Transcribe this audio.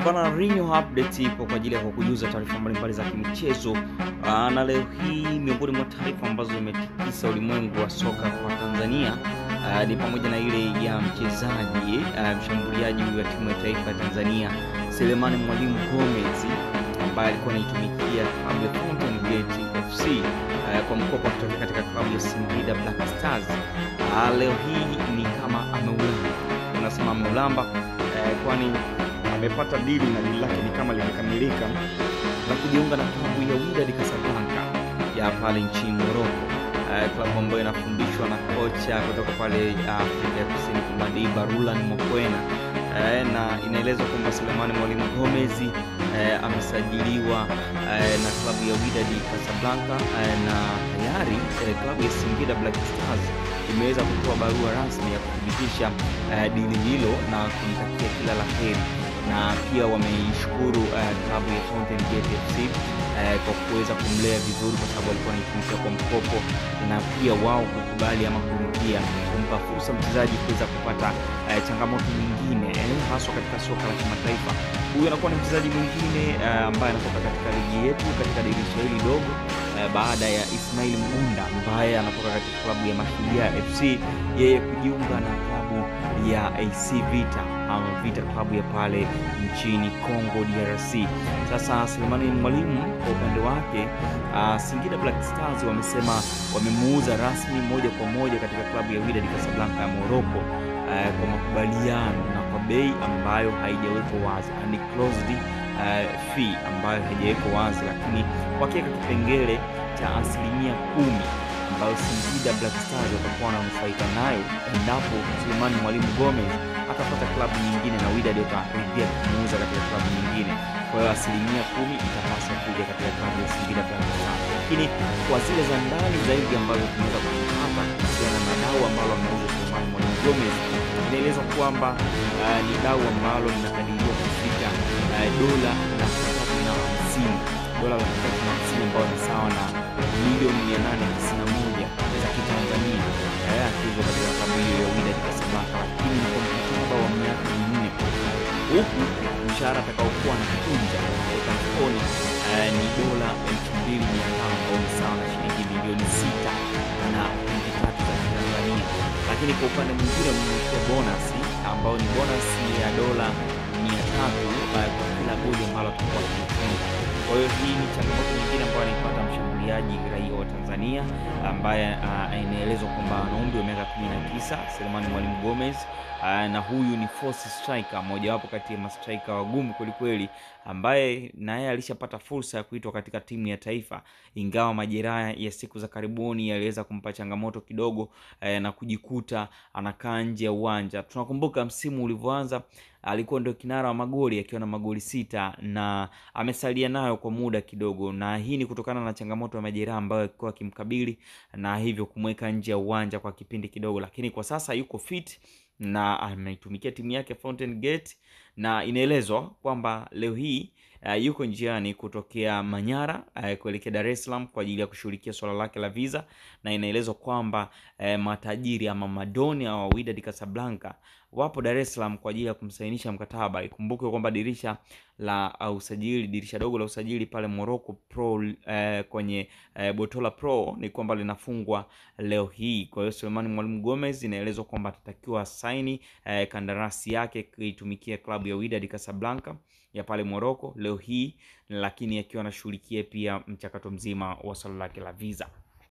Bana, Rinyo update ipo kwa ajili ya kukujuza taarifa mbalimbali za kimichezo. Na leo hii miongoni mwa taarifa ambazo zimetikisa ulimwengu wa soka kwa Tanzania ni pamoja na ile ya mchezaji mshambuliaji wa timu ya taifa ya Tanzania Selemani Mwalimu Gomez ambaye alikuwa anaitumikia klabu ya Fountain Gate FC kwa mkopo kutoka katika klabu ya Singida Black Stars. Leo hii ni kama ameulamba, unasema ameulamba kwani amepata dili na dili lake ni kama limekamilika na kujiunga na klabu ya Wydad Casablanca ya pale nchini Morocco, klabu ambayo inafundishwa na kocha kutoka pale Afrika Kusini Madiba Roland Mokoena, na inaelezwa kwamba Selemani Mwalimu Gomez amesajiliwa na klabu ya Wydad Casablanca na tayari klabu ya Singida Black Stars imeweza kutoa barua rasmi ya kuthibitisha dili hilo na kumtakia kila la heri, na pia wameishukuru klabu ya Fountain Gate FC kwa kuweza kumlea vizuri kwa sababu alikuwa anaitumia kwa mkopo, na pia wao kukubali ama kurudia kumpa fursa mchezaji kuweza kupata changamoto nyingine hasa katika soka la kimataifa. Huyu anakuwa ni mchezaji mwingine ambaye anatoka katika ligi yetu katika dirisha hili dogo baada ya Ismail Mgunda ambaye anatoka katika klabu ya Mashujaa FC yeye kujiunga na klabu ya AC Vita ama Vita klabu ya pale nchini Congo DRC. Sasa Selemani Mwalimu kwa upande wake Singida Black Stars wamesema wamemuuza rasmi moja kwa moja katika klabu ya Wydad Casablanca ya Morocco kwa makubaliano na kwa bei ambayo haijawekwa wazi, ni closed fee ambayo haijawekwa wazi, lakini kwa kiasi kipengele cha 10% ambayo Singida Black Stars watakuwa wananufaika nayo endapo Selemani Mwalimu Gomez atapata klabu nyingine na Wydad wataridhia kumuuza katika klabu nyingine. Kwa hiyo 10% itapaswa kuja katika klabu ya Singida Black Stars. Lakini kwa zile za ndani zaidi ambazo tunaweza kupata kuhusiana na dau ambalo ameuza Selemani Mwalimu Gomez, inaelezwa kwamba ni dau ambalo linakadiriwa kufika dola laki tatu na hamsini ambayo ni sawa na milioni 891 za Kitanzania akiwa katika klabu hiyo ya Wydad Casablanca, lakini ni kwa mkataba wa miaka 4 huku mshahara atakaokuwa anatunza katika mfukoni ni dola 2,500 ambayo ni sawa na shilingi milioni 6 na 3 za Kitanzania. Lakini kwa upande mwingine mmepewa bonus ambayo ni bonus ya dola 300 kwa kila goli ambalo atakuwa akifunga. Kwa hiyo hii ni changamoto nyingine ambayo anaipata mshambuliaji raia wa Tanzania ambaye inaelezwa kwamba ana umri wa miaka 19, Selemani Mwalimu Gomez, na huyu ni force striker, mojawapo kati ya mastriker wagumu kweli ambaye naye alishapata fursa ya kuitwa katika timu ya taifa, ingawa majeraha ya siku za karibuni yaliweza kumpa changamoto kidogo na kujikuta anakaa nje ya uwanja. Tunakumbuka msimu ulivyoanza alikuwa ndio kinara wa magoli akiwa na magoli 6 na amesalia nayo kwa muda kidogo, na hii ni kutokana na changamoto ya majeraha ambayo alikuwa akimkabili na hivyo kumweka nje ya uwanja kwa kipindi kidogo, lakini kwa sasa yuko fit na anaitumikia timu yake Fountain Gate, na inaelezwa kwamba leo hii yuko njiani kutokea Manyara kuelekea Dar es Salaam kwa ajili ya kushughulikia swala lake la visa, na inaelezwa kwamba matajiri ama madoni wa Wydad Casablanca wapo Dar es Salaam kwa ajili ya kumsainisha mkataba. Ikumbuke kwamba dirisha dogo la usajili pale Morocco Pro kwenye Botola Pro ni kwamba linafungwa leo hii. Kwa hiyo Selemani Mwalimu Gomez inaelezwa kwamba atatakiwa saini kandarasi yake kuitumikia klabu ya Wydad Casablanca ya pale Morocco leo hii, lakini akiwa anashughulikia pia mchakato mzima wa swala lake la visa.